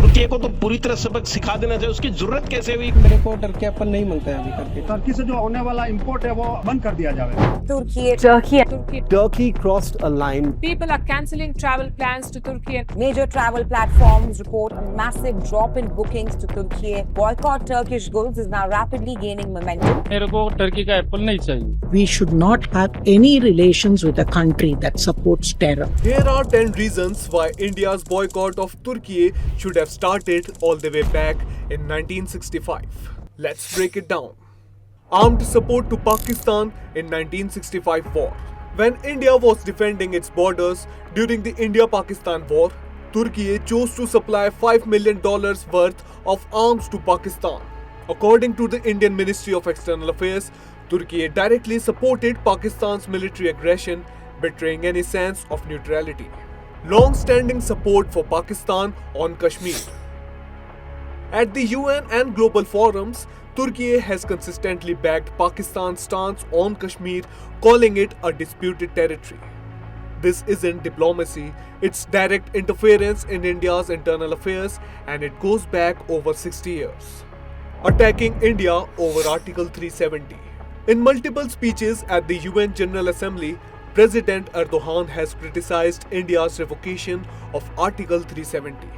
तुर्की को तो पूरी तरह सबक सिखा देना चाहिए, उसकी जरूरत कैसे हुई? मेरे को टर्की अपन नहीं मांगते हैं अभी करके। टर्की से जो होने वाला इंपोर्ट है वो बंद कर दिया जाए। Turkey crossed a line. People are cancelling travel plans to Turkey. Major travel platforms report a massive drop in bookings to Turkey. Boycott Turkish goods is now rapidly gaining momentum. मेरे को Turkey का Apple नहीं चाहिए। We should not have any relations with a country that supports terror. Here are 10 reasons why India's boycott of Turkey should have started all the way back in 1965. Let's break it down. Armed support to Pakistan in 1965 war. When India was defending its borders during the India-Pakistan war, Turkey chose to supply $5 million worth of arms to Pakistan. According to the Indian Ministry of External Affairs, Turkey directly supported Pakistan's military aggression, betraying any sense of neutrality. Long-standing support for Pakistan on Kashmir. At the UN and global forums, Turkey has consistently backed Pakistan's stance on Kashmir, calling it a disputed territory. This isn't diplomacy, it's direct interference in India's internal affairs, and it goes back over 60 years. Attacking India over Article 370. In multiple speeches at the UN General Assembly, President Erdogan has criticized India's revocation of Article 370.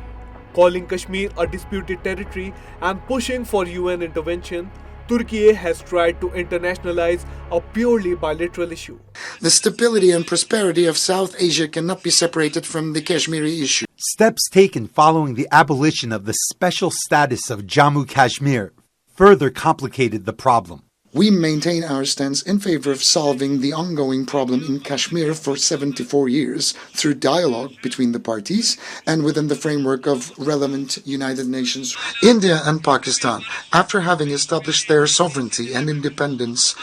Calling Kashmir a disputed territory and pushing for UN intervention, Turkey has tried to internationalize a purely bilateral issue. The stability and prosperity of South Asia cannot be separated from the Kashmiri issue. Steps taken following the abolition of the special status of Jammu Kashmir further complicated the problem. We maintain our stance in favor of solving the ongoing problem in Kashmir for 74 years through dialogue between the parties and within the framework of relevant United Nations. India and Pakistan, after having established their sovereignty and independence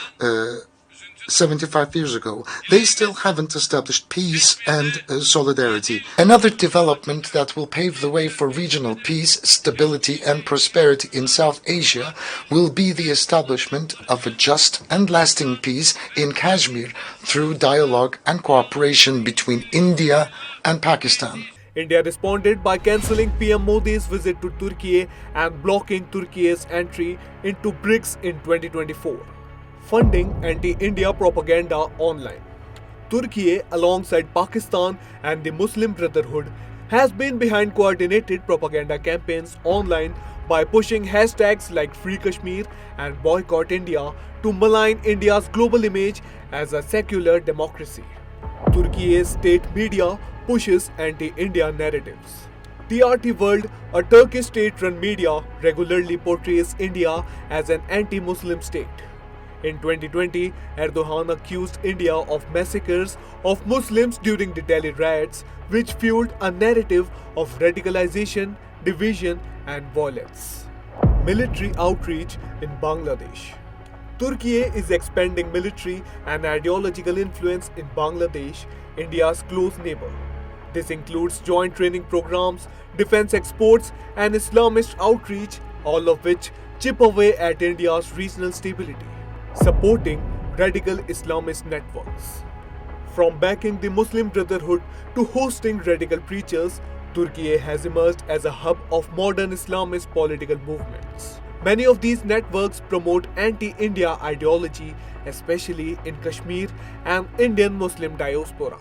75 years ago, they still haven't established peace and solidarity. Another development that will pave the way for regional peace, stability and prosperity in South Asia will be the establishment of a just and lasting peace in Kashmir through dialogue and cooperation between India and Pakistan. India responded by cancelling PM Modi's visit to Turkey and blocking Turkey's entry into BRICS in 2024. Funding anti-India propaganda online. Turkey, alongside Pakistan and the Muslim Brotherhood, has been behind coordinated propaganda campaigns online by pushing hashtags like Free Kashmir and Boycott India to malign India's global image as a secular democracy. Turkey's state media pushes anti-India narratives. TRT World, a Turkish state-run media, regularly portrays India as an anti-Muslim state. In 2020, Erdogan accused India of massacres of Muslims during the Delhi riots, which fueled a narrative of radicalization, division and violence. Military outreach in Bangladesh. Turkey is expanding military and ideological influence in Bangladesh, India's close neighbor. This includes joint training programs, defense exports and Islamist outreach, all of which chip away at India's regional stability. Supporting radical Islamist networks. From backing the Muslim Brotherhood to hosting radical preachers, Turkey has emerged as a hub of modern Islamist political movements. Many of these networks promote anti-India ideology, especially in Kashmir and Indian Muslim diaspora.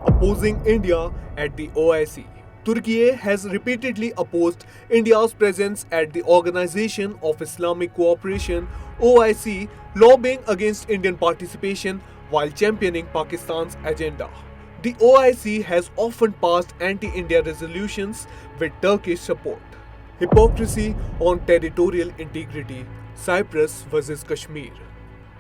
Opposing India at the OIC. Turkey has repeatedly opposed India's presence at the Organization of Islamic Cooperation (OIC), lobbying against Indian participation while championing Pakistan's agenda. The OIC has often passed anti-India resolutions with Turkish support. Hypocrisy on territorial integrity. Cyprus versus Kashmir.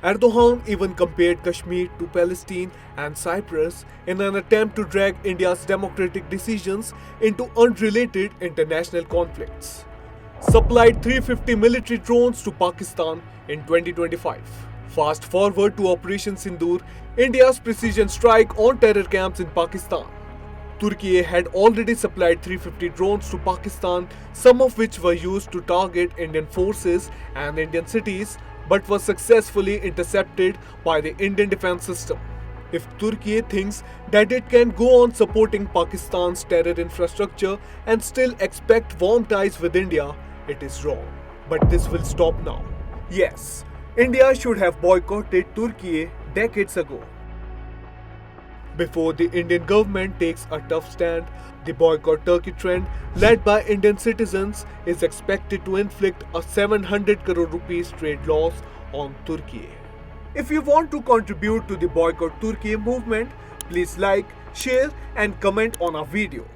Erdogan even compared Kashmir to Palestine and Cyprus in an attempt to drag India's democratic decisions into unrelated international conflicts. Supplied 350 military drones to Pakistan in 2025. Fast forward to Operation Sindoor, India's precision strike on terror camps in Pakistan. Turkey had already supplied 350 drones to Pakistan, some of which were used to target Indian forces and Indian cities, but was successfully intercepted by the Indian defense system. If Turkey thinks that it can go on supporting Pakistan's terror infrastructure and still expect warm ties with India, it is wrong. But this will stop now. Yes, India should have boycotted Turkey decades ago. Before the Indian government takes a tough stand, the boycott Turkey trend, led by Indian citizens, is expected to inflict a 700 crore rupees trade loss on Turkey. If you want to contribute to the boycott Turkey movement, please like, share and comment on our video.